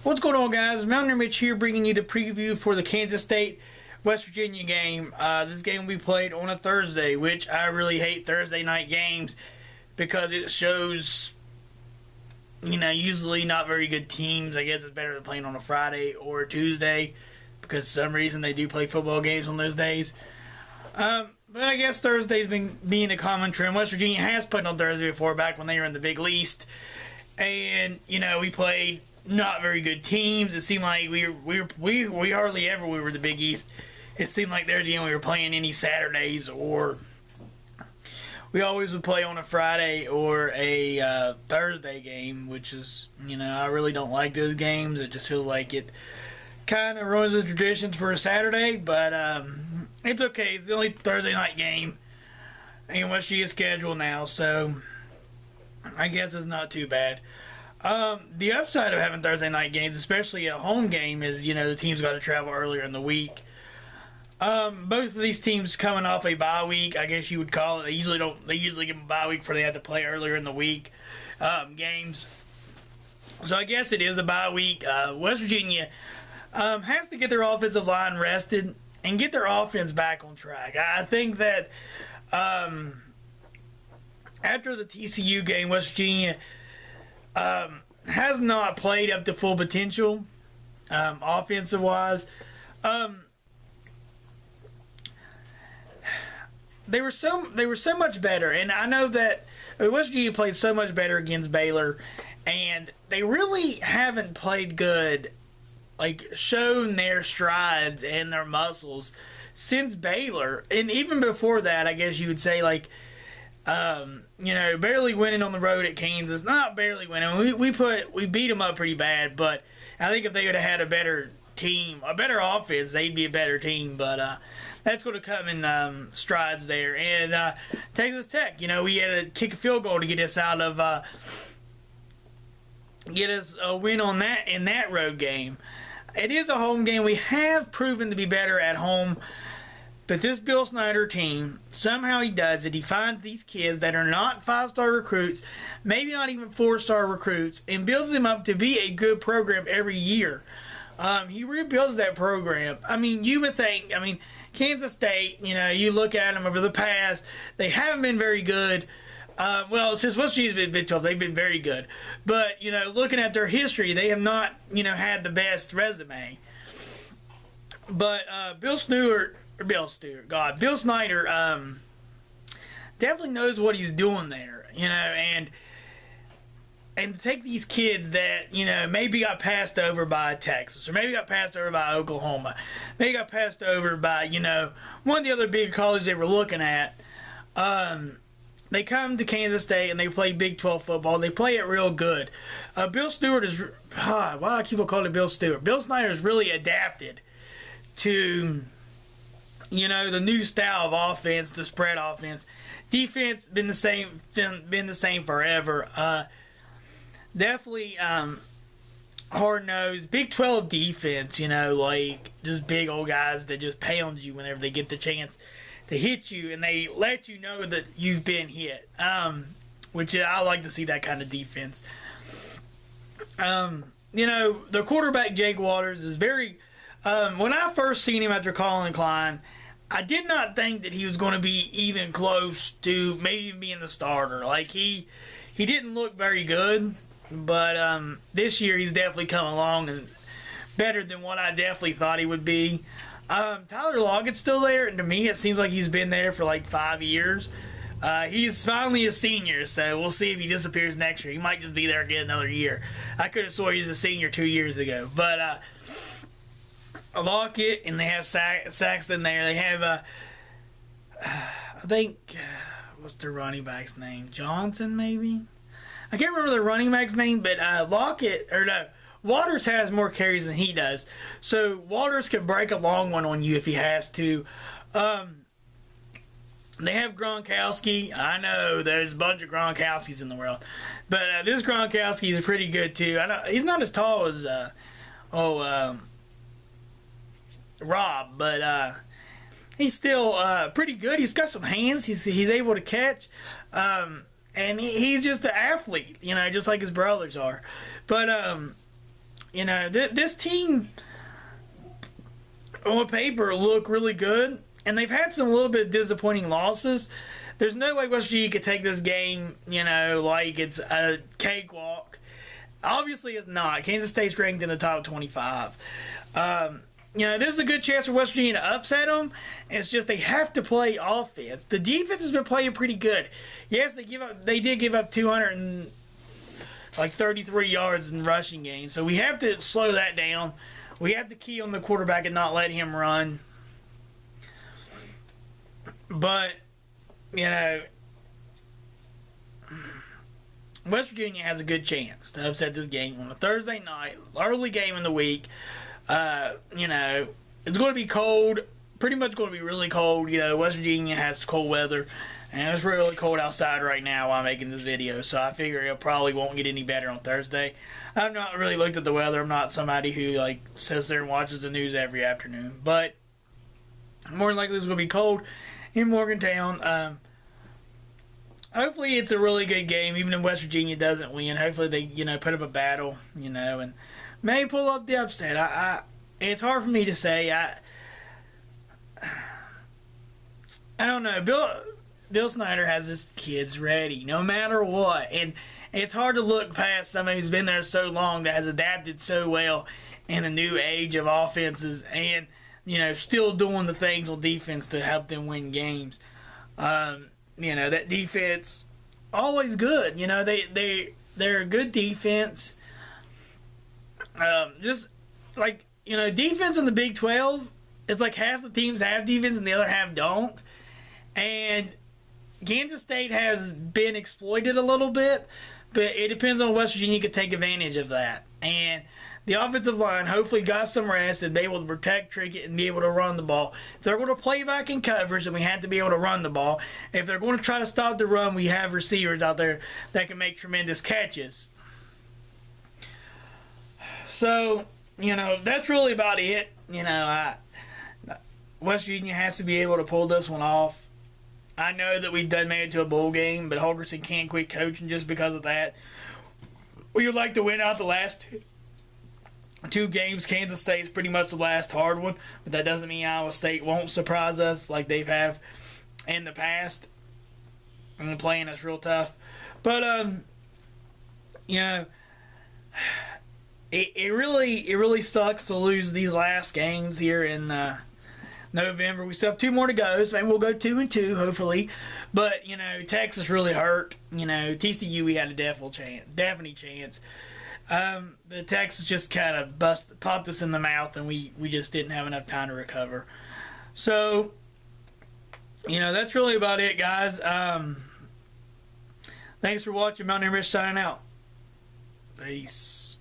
What's going on, guys? Mountaineer Mitch here, bringing you the preview for the Kansas State West Virginia game. This game will be played on a Thursday, which I really hate Thursday night games because it shows, usually not very good teams. I guess it's better than playing on a Friday or a Tuesday because for some reason they do play football games on those days. But I guess Thursday's been being a common trend. West Virginia has played on Thursday before, back when they were in the Big East, and we played not very good teams. It seemed like we hardly ever we were the Big East. It seemed like we were playing any Saturdays, or we always would play on a Friday or a Thursday game, which is, I really don't like those games. It just feels like it kind of ruins the traditions for a Saturday, but it's okay. It's the only Thursday night game in West Virginia's schedule now, so I guess it's not too bad. The upside of having Thursday night games, especially a home game, is the team's got to travel earlier in the week. Both of these teams coming off a bye week, I guess you would call it. They usually don't. They usually give them a bye week before they have to play earlier in the week games. So I guess it is a bye week. West Virginia has to get their offensive line rested and get their offense back on track. I think that after the TCU game, West Virginia has not played up to full potential, offensive-wise. They were so much better, and I know that West Virginia played so much better against Baylor, and they really haven't played good, shown their strides and their muscles since Baylor, and even before that, I guess you would say barely winning on the road at Kansas. Not barely winning. We beat them up pretty bad, but I think if they would have had a better team, a better offense, they'd be a better team. But that's going to come in strides there. And Texas Tech, we had to kick a field goal to get us out of get us a win on that in that road game. It is a home game. We have proven to be better at home. But this Bill Snyder team, somehow he does it. He finds these kids that are not 5-star recruits, maybe not even 4-star recruits, and builds them up to be a good program every year. He rebuilds that program. You would think, Kansas State, you look at them over the past, they haven't been very good. Since West Virginia's been Big 12, they've been very good. But, looking at their history, they have not, had the best resume. But Bill Snyder definitely knows what he's doing there, and to take these kids that, maybe got passed over by Texas, or maybe got passed over by Oklahoma, maybe got passed over by, one of the other big colleges they were looking at. They come to Kansas State and they play Big 12 football. They play it real good. Bill Stewart is, why do I keep calling it Bill Stewart? Bill Snyder is really adapted to the new style of offense, the spread offense. Defense been the same forever. Definitely hard-nosed. Big 12 defense, just big old guys that just pound you whenever they get the chance to hit you, and they let you know that you've been hit. Which I like to see that kind of defense. The quarterback, Jake Waters, is very... when I first seen him after Colin Klein, I did not think that he was going to be even close to maybe even being the starter. He didn't look very good, but this year he's definitely come along and better than what I definitely thought he would be. Tyler Lockett's still there, and to me it seems like he's been there for 5 years. He's finally a senior, so we'll see if he disappears next year. He might just be there again another year. I could have swore he was a senior 2 years ago, but Lockett, and they have Saxton there. They have, I think, what's their running back's name? Johnson, maybe? I can't remember the running back's name, but Waters has more carries than he does. So Waters could break a long one on you if he has to. They have Gronkowski. I know there's a bunch of Gronkowskis in the world, but this Gronkowski is pretty good too. I know he's not as tall as Rob, but he's still pretty good. He's got some hands. He's able to catch. And he's just an athlete, just like his brothers are. But you know, this team on paper look really good, and they've had some little bit disappointing losses. There's no way West Virginia could take this game, you know, like it's a cakewalk. Obviously, it's not. Kansas State's ranked in the top 25. You know, this is a good chance for West Virginia to upset them. It's just they have to play offense. The defense has been playing pretty good. Yes, they did give up 233 yards in rushing games. So we have to slow that down. We have to key on the quarterback and not let him run. But, you know, West Virginia has a good chance to upset this game on a Thursday night, early game in the week. You know, it's going to be cold, pretty much going to be really cold. You know, West Virginia has cold weather, and it's really cold outside right now while I'm making this video, so I figure it probably won't get any better on Thursday. I've not really looked at the weather. I'm not somebody who, like, sits there and watches the news every afternoon, but more than likely it's going to be cold in Morgantown. Hopefully it's a really good game, even if West Virginia doesn't win. Hopefully they, you know, put up a battle, you know, and may pull up the upset. It's hard for me to say. I don't know. Bill Snyder has his kids ready, no matter what, and it's hard to look past somebody who's been there so long that has adapted so well in a new age of offenses, and you know, still doing the things on defense to help them win games. You know, that defense always good. You know, they're a good defense. Just like, you know, defense in the Big 12, it's like half the teams have defense and the other half don't. And Kansas State has been exploited a little bit, but it depends on West Virginia could take advantage of that. And the offensive line hopefully got some rest and be able to protect Trickett and be able to run the ball. If they're going to play back in coverage, then we have to be able to run the ball. If they're going to try to stop the run, we have receivers out there that can make tremendous catches. So, you know, that's really about it. You know, West Virginia has to be able to pull this one off. I know that we've done made it to a bowl game, but Holgorsen can't quit coaching just because of that. We would like to win out the last two games. Kansas State's pretty much the last hard one, but that doesn't mean Iowa State won't surprise us like they've have in the past. And playing us real tough. But, you know, it really sucks to lose these last games here in November. We still have two more to go, so maybe we'll go 2-2, hopefully. But, you know, Texas really hurt. You know, TCU, we had a definite chance. But Texas just kind of popped us in the mouth, and we just didn't have enough time to recover. So, you know, that's really about it, guys. Thanks for watching. Mountain Rich signing out. Peace.